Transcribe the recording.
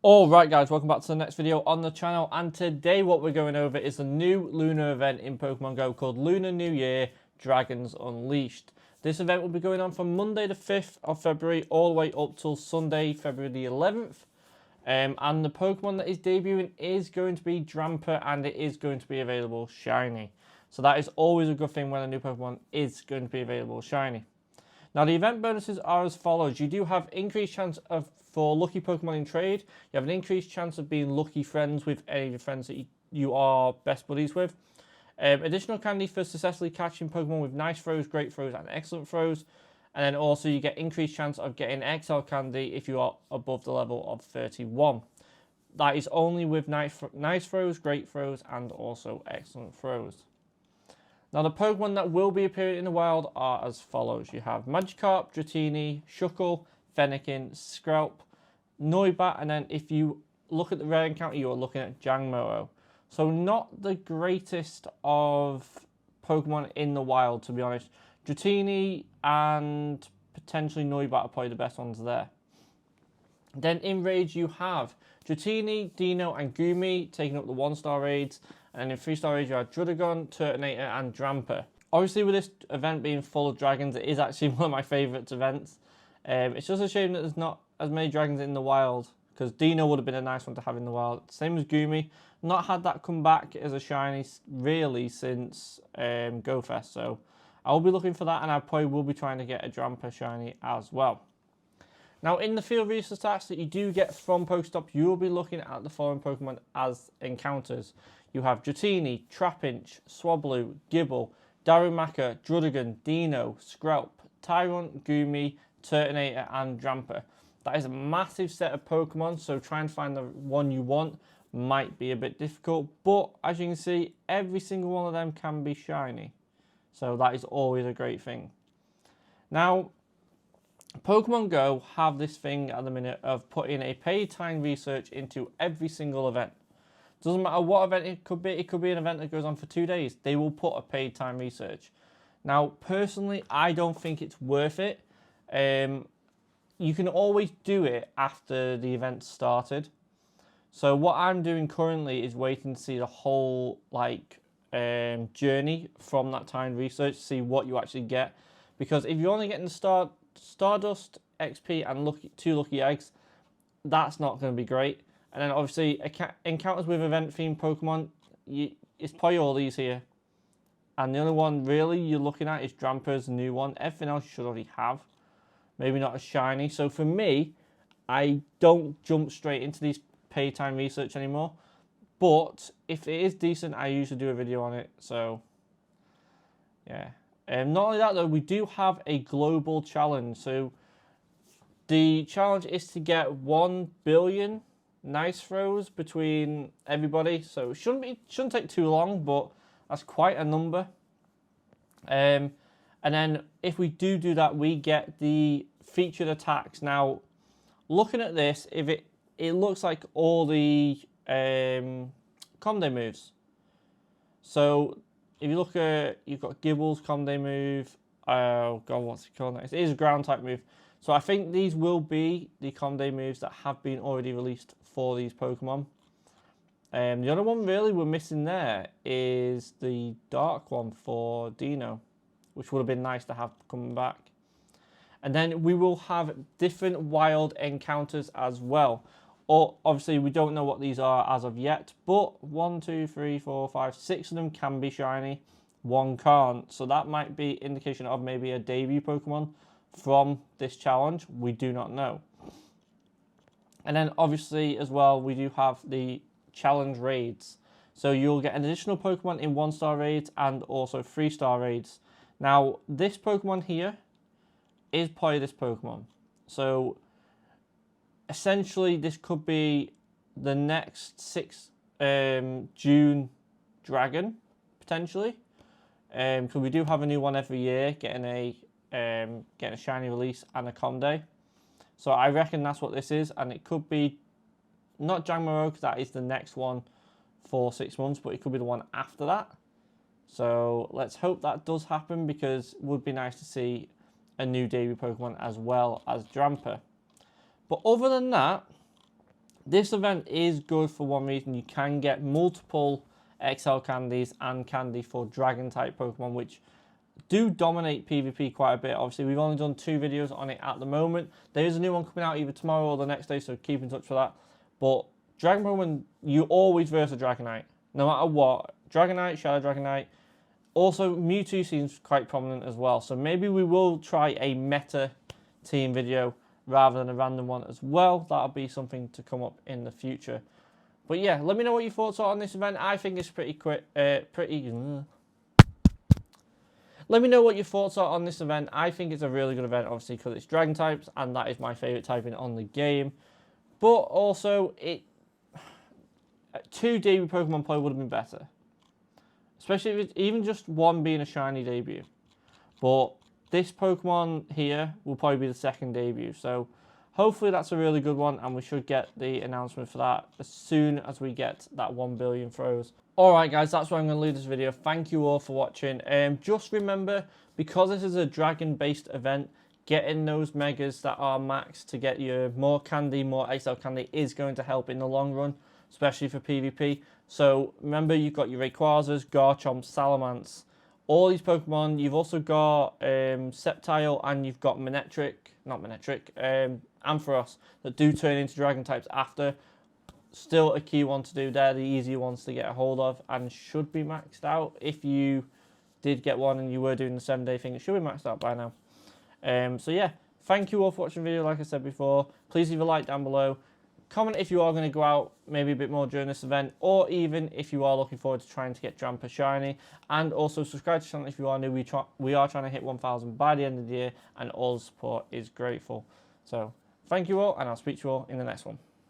Alright guys, welcome back to the next video on the channel, and today what we're going over is the new Lunar event in Pokemon Go called Lunar New Year Dragons Unleashed. This event will be going on from Monday the 5th of February all the way up till Sunday, February the 11th. And the Pokemon that is debuting is going to be Drampa, and it is going to be available shiny. So that is always a good thing when a new Pokemon is going to be available shiny. Now the event bonuses are as follows. You do have increased chance for lucky Pokemon in trade. You have an increased chance of being lucky friends with any of your friends that you are best buddies with. Additional candy for successfully catching Pokemon with nice throws, great throws, and excellent throws. And then also you get increased chance of getting XL candy if you are above the level of 31. That is only with nice throws, great throws, and also excellent throws. Now the Pokemon that will be appearing in the wild are as follows. You have Magikarp, Dratini, Shuckle, Fennekin, Skrelp, Noibat, and then if you look at the rare encounter, you are looking at Jangmo-o. So not the greatest of Pokemon in the wild, to be honest. Dratini and potentially Noibat are probably the best ones there. Then in raids you have Dratini, Dino, and Gumi taking up the 1-star raids. And in 3-star raids you have Druddigon, Turtonator, and Drampa. Obviously with this event being full of dragons, it is actually one of my favourite events. It's just a shame that there's not as many dragons in the wild, because Dino would have been a nice one to have in the wild. Same as Gumi. Not had that come back as a shiny really since GoFest. So I will be looking for that, and I probably will be trying to get a Drampa shiny as well. Now, in the field research stats that you do get from Pokestop, you will be looking at the following Pokemon as encounters. You have Dratini, Trapinch, Swablu, Gible, Darumaka, Druddigon, Dino, Skrelp, Tyrunt, Gumi, Turtonator, and Drampa. That is a massive set of Pokemon, so trying to find the one you want might be a bit difficult. But as you can see, every single one of them can be shiny. So that is always a great thing. Now, Pokemon Go have this thing at the minute of putting a paid time research into every single event. Doesn't matter what event it could be an event that goes on for 2 days. They will put a paid time research. Now, personally, I don't think it's worth it. You can always do it after the event started. So what I'm doing currently is waiting to see the whole journey from that time research, see what you actually get. Because if you're only getting the Stardust, XP, and 2 lucky eggs, that's not going to be great. And then obviously encounters with event-themed Pokemon, it's probably all these here. And the only one really you're looking at is Drampa's new one. Everything else you should already have. Maybe not as shiny. So for me, I don't jump straight into these pay time research anymore. But if it is decent, I usually do a video on it. So yeah. Not only that though, we do have a global challenge. So the challenge is to get 1 billion nice throws between everybody. So it shouldn't take too long, but that's quite a number. And then if we do that, we get the featured attacks. Now, looking at this, if it looks like all the Comday moves. So if you look at, you've got Gibble's Comday move. Oh god, what's it called next? It is a ground type move. So I think these will be the Comday moves that have been already released for these Pokemon. The other one really we're missing there is the dark one for Dino, which would have been nice to have coming back. And then we will have different wild encounters as well. Or obviously we don't know what these are as of yet, but 1, 2, 3, 4, 5, 6 of them can be shiny. 1 can't. So that might be indication of maybe a debut Pokemon from this challenge. We do not know. And then obviously as well, we do have the challenge raids. So you'll get an additional Pokemon in 1-star raids and also 3-star raids. Now, this Pokemon here is probably this Pokemon. So essentially, this could be the next 6 June dragon, potentially. Because we do have a new one every year, getting a shiny release and a Comday. So I reckon that's what this is, and it could be not Jangmo-o, because that is the next one for 6 months, but it could be the one after that. So let's hope that does happen, because it would be nice to see a new debut Pokemon as well as Drampa. But other than that, This event is good for one reason. You can get multiple XL candies and candy for dragon type Pokemon, which do dominate PvP quite a bit. Obviously, we've only done 2 videos on it at the moment. There is a new one coming out either tomorrow or the next day, so keep in touch for that. But Dragon Pokemon, you always verse a Dragonite, no matter what. Dragonite, Shadow Dragonite. Also, Mewtwo seems quite prominent as well, so maybe we will try a meta team video rather than a random one as well. That'll be something to come up in the future. But yeah, let me know what your thoughts are on this event. I think it's pretty quick, Let me know what your thoughts are on this event. I think it's a really good event, obviously, because it's Dragon types, and that is my favourite typing on the game. But also, 2 debut Pokemon play would have been better. Especially if it's even just one being a shiny debut. But this Pokemon here will probably be the 2nd debut. So hopefully that's a really good one, and we should get the announcement for that as soon as we get that 1 billion throws. Alright guys, that's where I'm going to leave this video. Thank you all for watching. Just remember, because this is a dragon based event, getting those megas that are maxed to get you more candy, more XL candy is going to help in the long run, especially for PvP. So remember, you've got your Rayquazas, Garchomp, Salamence, all these Pokemon. You've also got Sceptile, and you've got Ampharos that do turn into dragon types after. Still a key one to do. They're the easier ones to get a hold of and should be maxed out. If you did get one and you were doing the 7-day thing, it should be maxed out by now. So yeah, thank you all for watching the video. Like I said before, please leave a like down below. Comment if you are going to go out maybe a bit more during this event, or even if you are looking forward to trying to get Drampa shiny. And also subscribe to the channel if you are new. We are trying to hit 1,000 by the end of the year, and all the support is grateful. So thank you all, and I'll speak to you all in the next one.